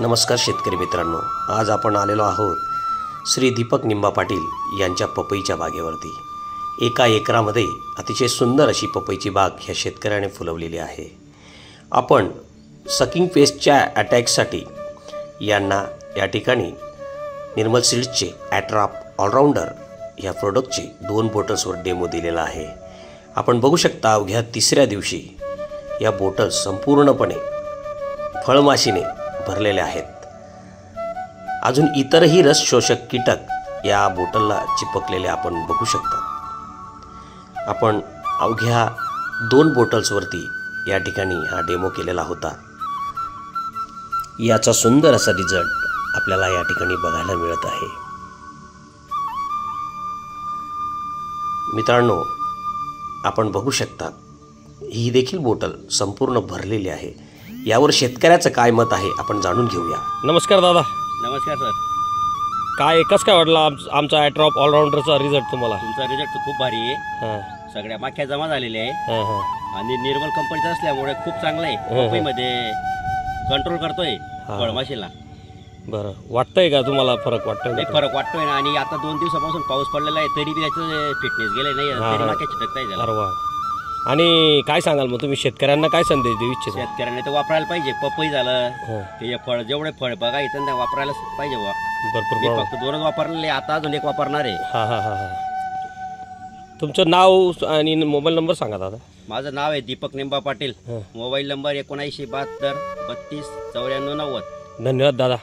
नमस्कार शेतकरी मित्रांनो, आज आपण आलेलो आहोत श्री दीपक निंबा पाटील यांच्या पपईच्या बागेवरती। एका एकरामध्ये अतिशय सुंदर अशी पपईची बाग ह्या शेतकऱ्याने फुलवलेली आहे। आपण सकिंग पेस्टच्या अटॅकसाठी यांना या ठिकाणी निर्मल सीड्सचे ॲट्रॅप ऑलराऊंडर ह्या प्रोडक्टचे 2 बॉटल्सवर डेमो दिलेला आहे। आपण बघू शकता अवघ्या 3ऱ्या दिवशी या बॉटल्स संपूर्णपणे फळमाशीने भरलेले आहेत। अजून इतरही रस शोषक कीटक या बॉटलला चिपकलेले आपण बघू शकता। आपण अवघ्या 2 बॉटल्सवरती या ठिकाणी हा डेमो केलेला होता। याचा सुंदर असा रिझल्ट आपल्याला या ठिकाणी बघायला मिळत आहे। मित्रांनो, आपण बघू शकता ही देखील बॉटल संपूर्ण भरलेली आहे। यावर शेतकऱ्याचं काय मत आहे आपण जाणून घेऊया। नमस्कार दादा। नमस्कार सर। काय वाटला आमचा ॲट्रॅप ऑलराऊंडरचा रिझल्ट तुम्हाला? तुमचा रिझल्ट तर खूप भारी आहे। सगळ्या माख्या जमा झालेल्या आहे आणि निर्मल कंपनीचा असल्यामुळे खूप चांगला आहे। पपईमध्ये कंट्रोल करतोय फळमाशीला। बरं, वाटतंय का तुम्हाला फरक वाटतोय? फरक वाटतोय ना। आणि आता 2 दिवसापासून पाऊस पडलेला आहे तरी बी त्याचं फिटनेस गेले नाही, तरी माख्या चिटकताय त्याला। आणि काय सांगाल मग तुम्ही शेतकऱ्यांना काय संदेश देऊ इच्छिता? शेतकऱ्यांनी तर वापरायला पाहिजे। पपई झालं ते फळ, जेवढे फळ बघा इथं त्या वापरायला पाहिजे। भरपूर फक्त 2च वापरलेले, आता अजून 1 वापरणार आहे। तुमचं नाव आणि मोबाईल नंबर सांगा दादा। माझं नाव आहे दीपक निंबा पाटील। Mobile number 7972 32 94 90। धन्यवाद दादा।